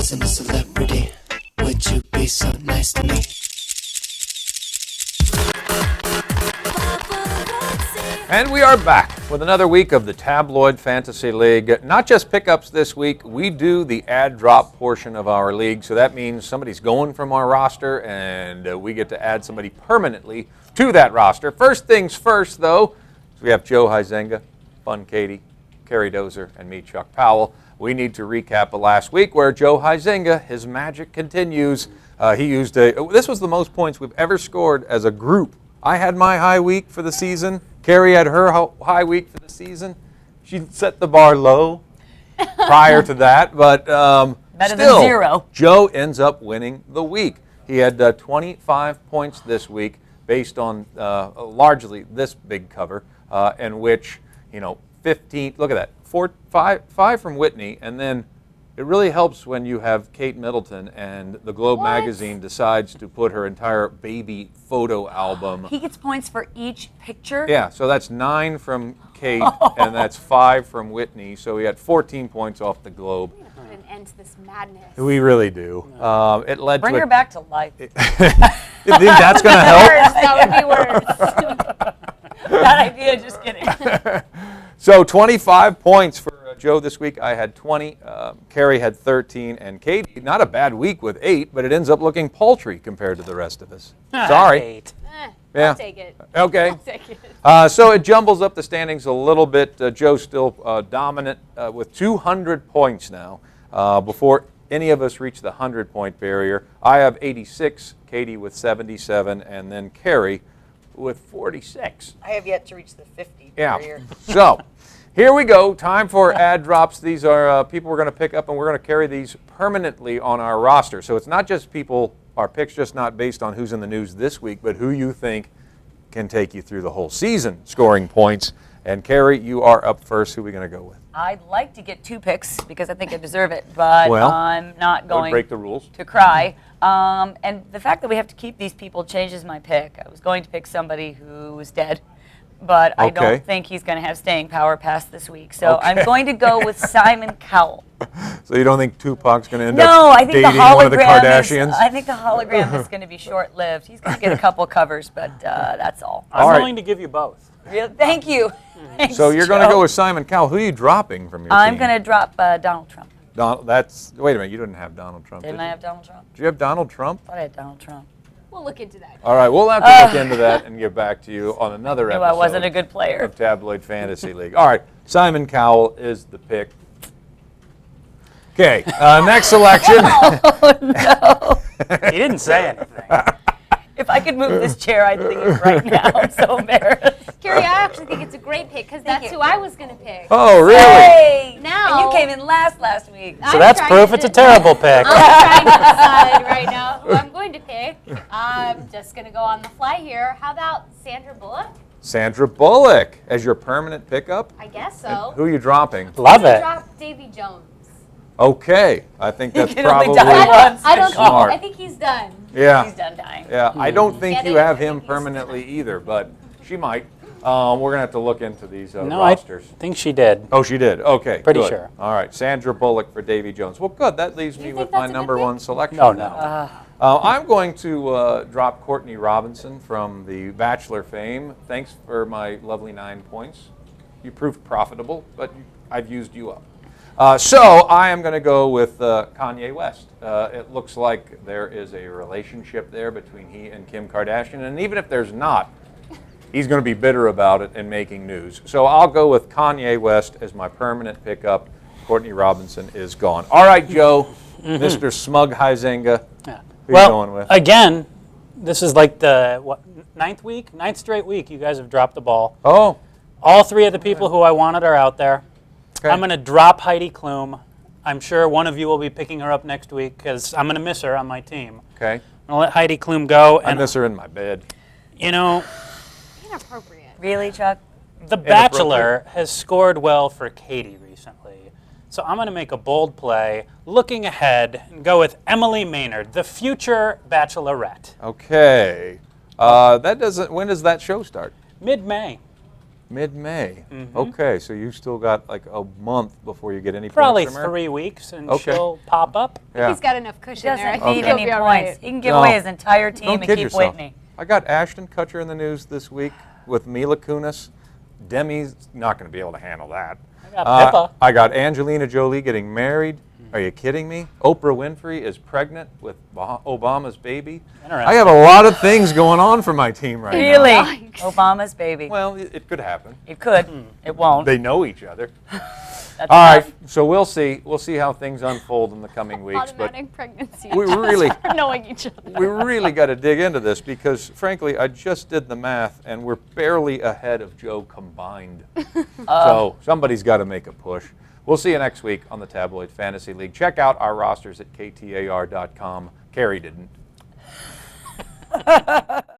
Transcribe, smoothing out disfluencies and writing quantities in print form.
wasn't a celebrity, would you be so nice to me? And we are back with another week of the Tabloid Fantasy League. Not just pickups this week, we do the ad drop portion of our league. So that means somebody's going from our roster and we get to add somebody permanently to that roster. First things first, though, we have Joe Huizenga, Fun Katie, Carrie Dozer, and me, Chuck Powell. We need to recap of last week where Joe Huizenga, his magic continues. This was the most points we've ever scored as a group. I had my high week for the season. Carrie had her high week for the season. She set the bar low prior to that, but better than zero. Joe ends up winning the week. He had 25 points this week based on largely this big cover, in which, 15, look at that, five from Whitney, and then it really helps when you have Kate Middleton and the Globe magazine decides to put her entire baby photo album. He gets points for each picture? Yeah, so that's 9 from Kate and that's 5 from Whitney. So we had 14 points off the Globe. We're going to put an end to this madness. We really do. It led Bring to her back to life. You think that's going to help? That would be worse. Bad idea, just kidding. So 25 points for Joe this week. I had 20. Carrie had 13. And Katie, not a bad week with 8, but it ends up looking paltry compared to the rest of us. Sorry. 8. Yeah. I'll take it. Okay. I'll take it. So it jumbles up the standings a little bit. Joe's still dominant with 200 points now before any of us reach the 100-point barrier. I have 86, Katie with 77, and then Carrie with 46. I have yet to reach the 50 Yeah. barrier. So here we go. Time for ad drops. These are people we're going to pick up, and we're going to carry these permanently on our roster. So it's not just our picks just not based on who's in the news this week, but who you think can take you through the whole season scoring points. And Carrie, you are up first. Who are we going to go with? I'd like to get 2 picks because I think I deserve it, but I'm not going break the rules. to cry. And the fact that we have to keep these people changes my pick. I was going to pick somebody who was dead, but I don't think he's going to have staying power past this week. So I'm going to go with Simon Cowell. So you don't think Tupac's going to end No, up I think the dating one of the hologram Kardashians? I think the hologram is going to be short-lived. He's going to get a couple covers, but that's all. I'm willing to give you both. Real, thank you. Thanks, So you're going to Joe. go with Simon Cowell. Who are you dropping from your team? I'm going to drop Donald Trump. Wait a minute. You didn't have Donald Trump, Didn't did I you? have Donald Trump? Did you have Donald Trump? I thought I had Donald Trump. We'll look into that. All right, we'll have to look into that and get back to you on another Knew episode I wasn't a good player. of Tabloid Fantasy League. All right, Simon Cowell is the pick. Okay, next selection. Oh, no. He didn't say anything. If I could move this chair, I'd leave right now. I'm so embarrassed. Carrie, I actually think it's a great pick because that's who I was going to pick. Oh, really? Hey! Now- And you came in last week. So that's proof it's a terrible pick. I'm trying to decide right now who I'm going to pick. I'm just going to go on the fly here. How about Sandra Bullock? Sandra Bullock as your permanent pickup? I guess so. Who are you dropping? Love I'm gonna it. drop Davy Jones. Okay, I think that's can only probably die once. I don't think. smart. I think he's done. Yeah. He's done dying. Yeah, I don't think Yeah, you they- have I him think he's- permanently either, but she might. We're going to have to look into these No, I rosters. think she did. Oh, she did. Okay, Pretty good. sure. All right, Sandra Bullock for Davy Jones. Well, good. That leaves me think with that's my a good number pick? one selection. No, now. no. I'm going to drop Courtney Robinson from the Bachelor fame. Thanks for my lovely 9 points. You proved profitable, but I've used you up. So I am going to go with Kanye West. It looks like there is a relationship there between he and Kim Kardashian, and even if there's not, he's going to be bitter about it and making news. So I'll go with Kanye West as my permanent pickup. Courtney Robinson is gone. All right, Joe, Mr. Smug Huizenga. Yeah. Who you going with? Again, this is like the ninth straight week you guys have dropped the ball. Oh, All 3 of the people who I wanted are out there. okay. I'm going to drop Heidi Klum. I'm sure one of you will be picking her up next week because I'm going to miss her on my team. Okay. I'm going to let Heidi Klum go. I And, miss her in my bed. you know, Inappropriate. Really, Chuck? The Bachelor has scored well for Katie recently. So I'm going to make a bold play, looking ahead, and go with Emily Maynard, the future Bachelorette. Okay. When does that show start? Mid-May. Mid-May. Okay, so you still got like a month before you get any Probably points from her? 3 weeks, and Okay. she'll pop up. Yeah. He's got enough He cushion there. I doesn't think need he'll any be all points. right. He can give No. away his entire team Don't and kid keep yourself. Whitney. I got Ashton Kutcher in the news this week with Mila Kunis. Demi's not going to be able to handle that. I got Pippa. I got Angelina Jolie getting married. Are you kidding me? Oprah Winfrey is pregnant with Obama's baby. I have a lot of things going on for my team right Really? now. Yikes. Obama's baby. Well, it could happen. It could. It won't. They know each other. That's All enough. right, so we'll see. We'll see how things unfold in the coming weeks. But Automatic pregnancy. we really, For knowing each other. we really got to dig into this because, frankly, I just did the math, and we're barely ahead of Joe combined. So somebody's got to make a push. We'll see you next week on the Tabloid Fantasy League. Check out our rosters at KTAR.com. Carrie didn't.